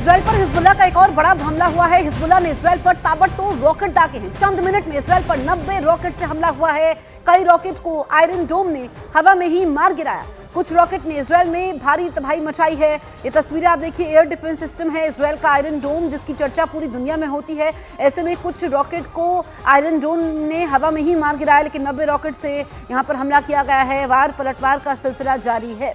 Israel पर Hezbollah का एक और बड़ा हमला हुआ है। हिजबुल्लाह ने इजराइल पर ताबड़तोड़ रॉकेट दागे हैं। चंद मिनट में इजराइल पर 90 रॉकेट से हमला हुआ है। कई रॉकेट को आयरन डोम ने हवा में ही मार गिराया। कुछ रॉकेट ने इजराइल में भारी तबाही मचाई है। ये तस्वीरें आप देखिए, एयर डिफेंस सिस्टम है इजराइल का आयरन डोम, जिसकी चर्चा पूरी दुनिया में होती है। ऐसे में कुछ रॉकेट को आयरन डोम ने हवा में ही मार गिराया, लेकिन 90 रॉकेट से यहाँ पर हमला किया गया है। वार पलटवार का सिलसिला जारी है।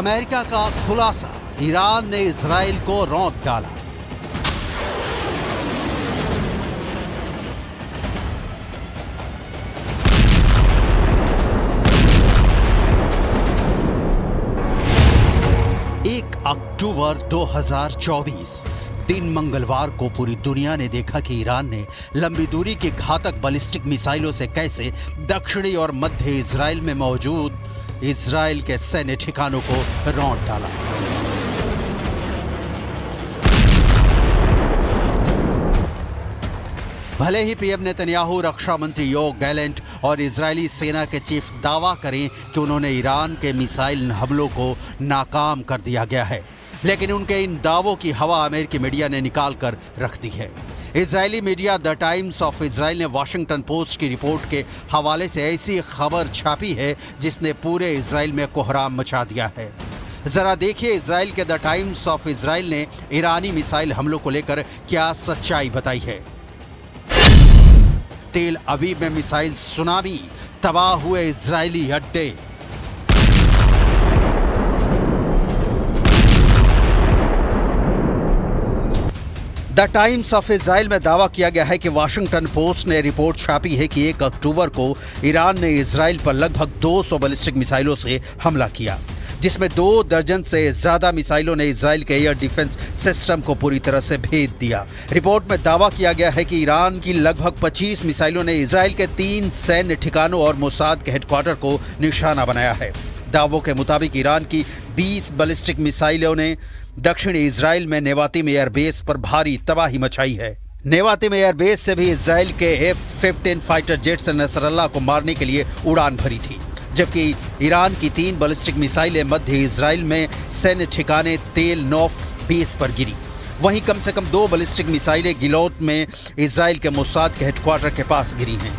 अमेरिका का खुलासा, ईरान ने इजराइल को रौंद डाला। अक्टूबर 2024 दिन मंगलवार को पूरी दुनिया ने देखा कि ईरान ने लंबी दूरी के घातक बैलिस्टिक मिसाइलों से कैसे दक्षिणी और मध्य इजराइल में मौजूद इजराइल के सैन्य ठिकानों को रौंद डाला। भले ही पीएम नेतन्याहू, रक्षा मंत्री योव गैलेंट और इजरायली सेना के चीफ दावा करें कि उन्होंने ईरान के मिसाइल हमलों को नाकाम कर दिया गया है, लेकिन उनके इन दावों की हवा अमेरिकी मीडिया ने निकाल कर रख दी है। Israeli media the times of Israel ने वॉशिंगटन पोस्ट की रिपोर्ट के हवाले से ऐसी खबर छापी है जिसने पूरे इजराइल में कोहराम मचा दिया है। जरा देखिए इजराइल के द टाइम्स ऑफ इजराइल ने ईरानी मिसाइल हमलों को लेकर क्या सच्चाई बताई है। तेल अवीव में मिसाइल सुनामी, तबाह हुए इजरायली अड्डे। द टाइम्स ऑफ इजराइल में दावा किया गया है कि वाशिंगटन पोस्ट ने रिपोर्ट छापी है कि 1 अक्टूबर को ईरान ने इजराइल पर लगभग 200 बैलिस्टिक मिसाइलों से हमला किया, जिसमें 2 दर्जन से ज्यादा मिसाइलों ने इजराइल के एयर डिफेंस सिस्टम को पूरी तरह से भेद दिया। रिपोर्ट में दावा किया गया है कि ईरान की लगभग 25 मिसाइलों ने इजराइल के 3 सैन्य ठिकानों और मोसाद के हेडक्वार्टर को निशाना बनाया है। दावों के मुताबिक ईरान की 20 बैलिस्टिक मिसाइलों ने दक्षिणी इजराइल में नेवातिम एयरबेस पर भारी तबाही मचाई है। नेवातिम एयरबेस से भी इजराइल के F-15 फाइटर जेट्स ने नसरल्लाह को मारने के लिए उड़ान भरी थी, जबकि ईरान की 3 बैलिस्टिक मिसाइलें मध्य इजराइल में सैन्य ठिकाने तेल नौफ बेस पर गिरी। वहीं कम से कम 2 बैलिस्टिक मिसाइलें गिलोत में इजराइल के मोसाद के हेडक्वार्टर के पास गिरी हैं।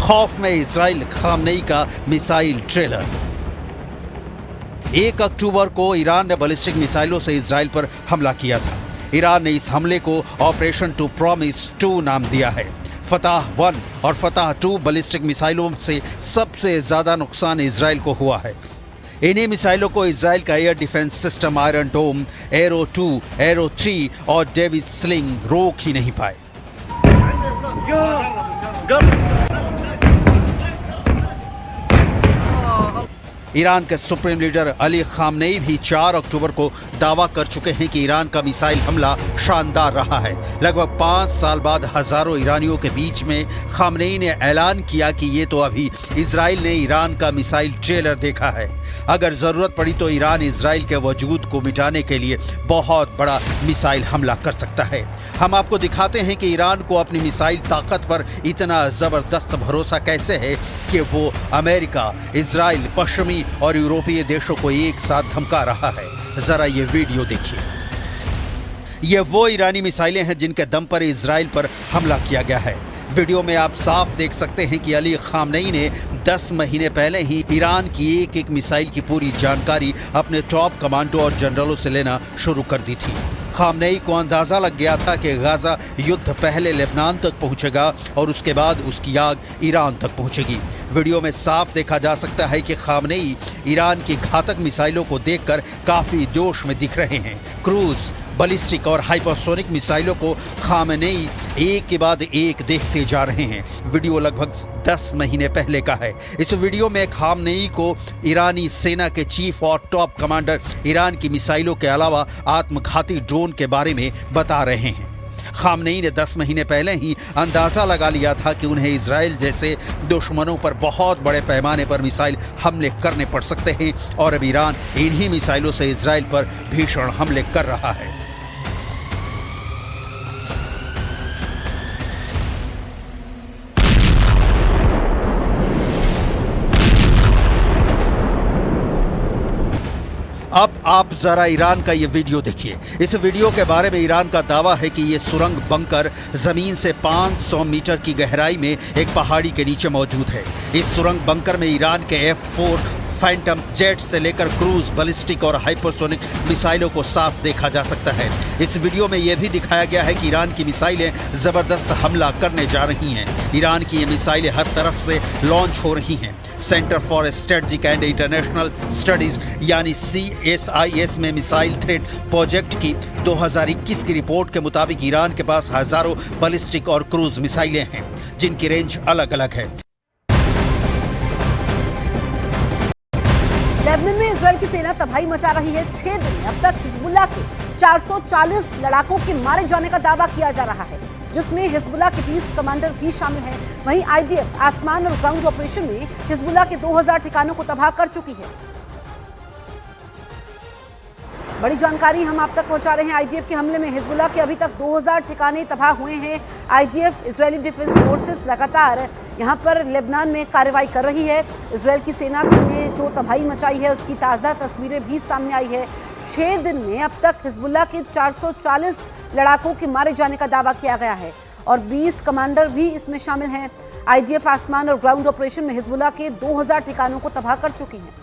खौफ में इजराइल, खामनेई का मिसाइल ट्रेलर। 1 अक्टूबर को ईरान ने बैलिस्टिक मिसाइलों से इजराइल पर हमला किया था। ईरान ने इस हमले को ऑपरेशन टू प्रॉमिस 2 नाम दिया है। फतह 1 और फतह 2 बैलिस्टिक मिसाइलों से सबसे ज्यादा नुकसान इजराइल को हुआ है। इन्हीं मिसाइलों को इजराइल का एयर डिफेंस सिस्टम आयरन डोम, एरो 2, एरो 3 और डेविड स्लिंग रोक ही नहीं पाए। ईरान के सुप्रीम लीडर अली खामनेई भी 4 अक्टूबर को दावा कर चुके हैं कि ईरान का मिसाइल हमला शानदार रहा है। लगभग 5 साल बाद हजारों ईरानियों के बीच में खामनेई ने ऐलान किया कि ये तो अभी इजराइल ने ईरान का मिसाइल ट्रेलर देखा है। अगर जरूरत पड़ी तो ईरान इजराइल के वजूद को मिटाने के लिए बहुत बड़ा मिसाइल हमला कर सकता है। हम आपको दिखाते हैं कि ईरान को अपनी मिसाइल ताकत पर इतना जबरदस्त भरोसा कैसे है कि वो अमेरिका, इजराइल, पश्चिमी अफ्रीकी और यूरोपीय देशों को एक साथ धमका रहा है। जरा ये वीडियो देखिए। ये वो ईरानी मिसाइलें हैं जिनके दम पर इजराइल पर हमला किया गया है। वीडियो में आप साफ देख सकते हैं कि अली खामनेई ने 10 महीने पहले ही ईरान की एक एक मिसाइल की पूरी जानकारी अपने टॉप कमांडो और जनरलों से लेना शुरू कर दी थी। खामनेई को अंदाजा लग गया था कि गाजा युद्ध पहले लेबनान तक पहुंचेगा और उसके बाद उसकी आग ईरान तक पहुंचेगी। वीडियो में साफ देखा जा सकता है कि खामनेई ईरान की घातक मिसाइलों को देखकर काफी जोश में दिख रहे हैं। क्रूज, बैलिस्टिक और हाइपरसोनिक मिसाइलों को खामनेई एक के बाद एक देखते जा रहे हैं। वीडियो लगभग 10 महीने पहले का है। इस वीडियो में खामनेई को ईरानी सेना के चीफ और टॉप कमांडर ईरान की मिसाइलों के अलावा आत्मघाती ड्रोन के बारे में बता रहे हैं। खामनेई ने 10 महीने पहले ही अंदाजा लगा लिया था कि उन्हें इजराइल जैसे दुश्मनों पर बहुत बड़े पैमाने पर मिसाइल हमले करने पड़ सकते हैं और अब ईरान इन्हीं मिसाइलों से इजराइल पर भीषण हमले कर रहा है। अब आप जरा ईरान का ये वीडियो देखिए। इस वीडियो के बारे में ईरान का दावा है कि ये सुरंग बंकर जमीन से 500 मीटर की गहराई में एक पहाड़ी के नीचे मौजूद है। इस सुरंग बंकर में ईरान के F-4 फैंटम जेट से लेकर क्रूज, बैलिस्टिक और हाइपरसोनिक मिसाइलों को साफ देखा जा सकता है। इस वीडियो में यह भी दिखाया गया है कि ईरान की मिसाइलें जबरदस्त हमला करने जा रही हैं। ईरान की ये मिसाइलें हर तरफ से लॉन्च हो रही हैं। Centre for strategic and international studies यानी CSIS में मिसाइल थ्रेट प्रोजेक्ट की 2021 की रिपोर्ट के मुताबिक ईरान के पास हजारों बैलिस्टिक और क्रूज मिसाइलें हैं जिनकी रेंज अलग अलग है। लेबनान में इजरायल की सेना तबाही मचा रही है। 6 दिन में अब तक हिजबुल्लाह के 440 लड़ाकों के मारे जाने का दावा किया जा रहा है, जिसमें हिजबुल्लाह के 20 कमांडर भी शामिल हैं। वहीं IDF आसमान और ग्राउंड ऑपरेशन में हिजबुल्लाह के 2000 ठिकानों को तबाह कर चुकी है। बड़ी जानकारी हम आप तक पहुंचा रहे हैं। IDF के हमले में हिजबुल्लाह के अभी तक 2000 ठिकाने तबाह हुए हैं। IDF इजरायली डिफेंस फोर्सेस लगातार यहां पर लेबनान में कार्रवाई कर रही है। इजरायल की सेना ने जो तबाही मचाई है उसकी ताज़ा तस्वीरें भी सामने आई है। 6 दिन में अब तक हिजबुल्लाह के 440 लड़ाकों के मारे जाने का दावा किया गया है और 20 कमांडर भी इसमें शामिल हैं। IDF आसमान और ग्राउंड ऑपरेशन में हिजबुल्लाह के 2000 ठिकानों को तबाह कर चुकी है।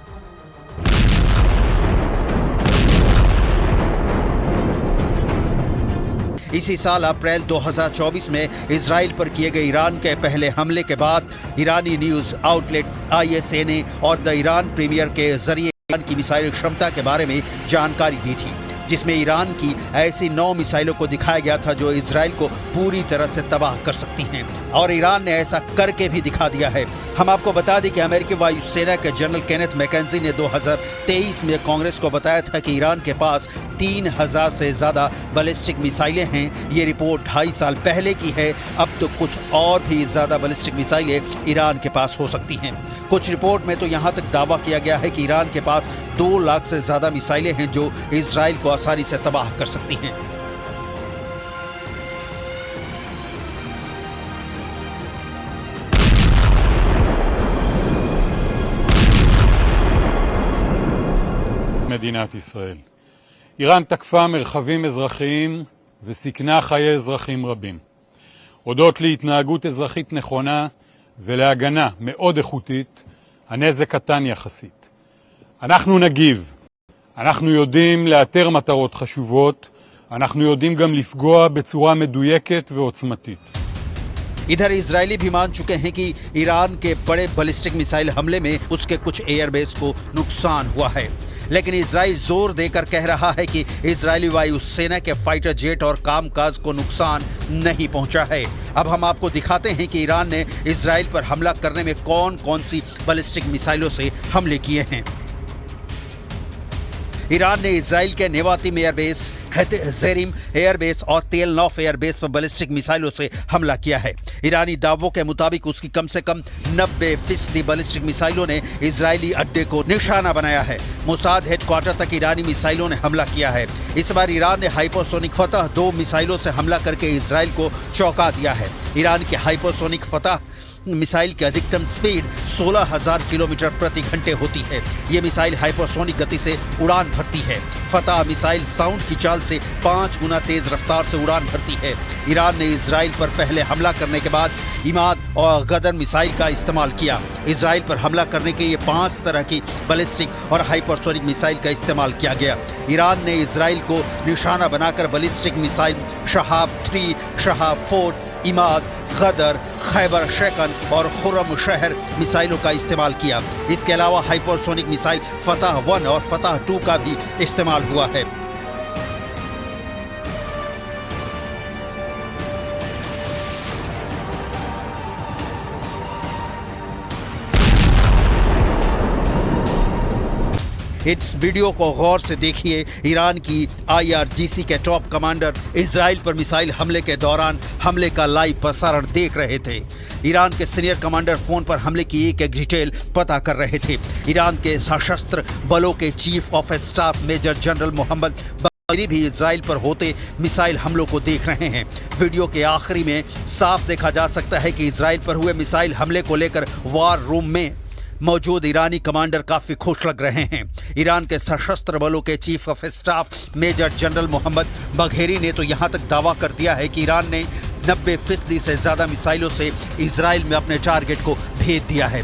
इसी साल अप्रैल 2024 में इजराइल पर किए गए ईरान के पहले हमले के बाद ईरानी न्यूज आउटलेट ISNA और द ईरान प्रीमियर के जरिए ईरान की मिसाइल क्षमता के बारे में जानकारी दी थी, जिसमें ईरान की ऐसी 9 मिसाइलों को दिखाया गया था जो इजराइल को पूरी तरह से तबाह कर सकती हैं और ईरान ने ऐसा करके भी दिखा दिया है। हम आपको बता दें कि अमेरिकी वायुसेना के जनरल केनेथ मैकेंजी ने 2023 में कांग्रेस को बताया था कि ईरान के पास 3000 से ज़्यादा बैलिस्टिक मिसाइलें हैं। ये रिपोर्ट 2.5 साल पहले की है। अब तो कुछ और भी ज़्यादा बैलिस्टिक मिसाइलें ईरान के पास हो सकती हैं। कुछ रिपोर्ट में तो यहाँ तक दावा किया गया है कि ईरान के पास 2 लाख से ज़्यादा मिसाइलें हैं जो इजराइल को आसानी से तबाह कर सकती हैं। מדינת ישראל. איראן תקפה מרחבים אזרחיים וסיכנה חיי אזרחים רבים. הודות להתנהגות אזרחית נכונה ולהגנה מאוד איכותית, הנזק קטן יחסית. אנחנו נגיב. אנחנו יודעים לאתר מטרות חשובות, אנחנו יודעים גם לפגוע בצורה מדויקת ועוצמתית. इधर इजरायली भी मान चुके हैं कि ईरान के बड़े बैलिस्टिक मिसाइल हमले में उसके कुछ एयरबेस को नुकसान हुआ है, लेकिन इजराइल जोर देकर कह रहा है कि इजरायली वायुसेना के फाइटर जेट और कामकाज को नुकसान नहीं पहुंचा है। अब हम आपको दिखाते हैं कि ईरान ने इजराइल पर हमला करने में कौन कौन सी बैलिस्टिक मिसाइलों से हमले किए हैं। ईरान ने इजराइल के नेवातिम एयरबेस, हेतजेरिम एयरबेस और तेल नौफ एयरबेस पर बैलिस्टिक मिसाइलों से हमला किया है। ईरानी दावों के मुताबिक उसकी कम से कम 90% बैलिस्टिक मिसाइलों ने इजरायली अड्डे को निशाना बनाया है। मोसाद हेडक्वार्टर तक ईरानी मिसाइलों ने हमला किया है। इस बार ईरान ने हाइपरसोनिक फतह 2 मिसाइलों से हमला करके इजराइल को चौंका दिया है। ईरान के हाइपरसोनिक फतह मिसाइल की अधिकतम स्पीड 16,000 किलोमीटर प्रति घंटे होती है। ये मिसाइल हाइपरसोनिक गति से उड़ान भरती है। फतह मिसाइल साउंड की चाल से 5 गुना तेज रफ्तार से उड़ान भरती है। ईरान ने इजराइल पर पहले हमला करने के बाद इमाद और गदर मिसाइल का इस्तेमाल किया। इजराइल पर हमला करने के लिए 5 तरह की बैलिस्टिक और हाइपरसोनिक मिसाइल का इस्तेमाल किया गया। ईरान ने इजराइल को निशाना बनाकर बैलिस्टिक मिसाइल शहाब 3, शहाब 4, इमाद, गदर, खैबर शेकन और खुर्रम शहर मिसाइलों का इस्तेमाल किया। इसके अलावा हाइपरसोनिक मिसाइल फतह 1 और फतह 2 का भी इस्तेमाल हुआ है। इस वीडियो को गौर से देखिए। ईरान की IRGC के टॉप कमांडर इजराइल पर मिसाइल हमले के दौरान हमले का लाइव प्रसारण देख रहे थे। ईरान के सीनियर कमांडर फोन पर हमले की एक डिटेल पता कर रहे थे। ईरान के सशस्त्र बलों के chief of staff major general Mohammad Bagheri भी इजराइल पर होते मिसाइल हमलों को देख रहे हैं। वीडियो के आखिरी में साफ देखा जा सकता है कि इजराइल पर हुए मिसाइल हमले को लेकर वार रूम में मौजूद ईरानी कमांडर काफी खुश लग रहे हैं। ईरान के सशस्त्र बलों के chief of staff major general Mohammad Bagheri ने तो यहां तक दावा कर दिया है कि ईरान ने 90% से ज्यादा मिसाइलों से इजराइल में अपने टारगेट को भेज दिया है।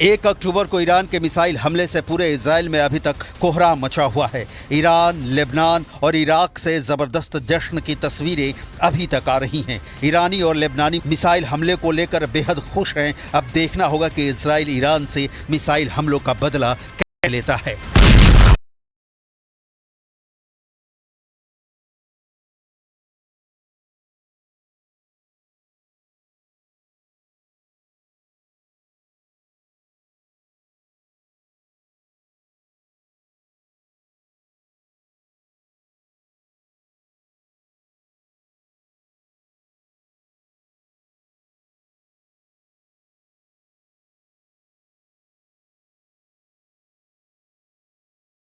1 अक्टूबर को ईरान के मिसाइल हमले से पूरे इजराइल में अभी तक कोहराम मचा हुआ है। ईरान, लेबनान और इराक से जबरदस्त जश्न की तस्वीरें अभी तक आ रही हैं। ईरानी और लेबनानी मिसाइल हमले को लेकर बेहद खुश हैं। अब देखना होगा कि इजराइल ईरान से मिसाइल हमलों का बदला कैसे लेता है।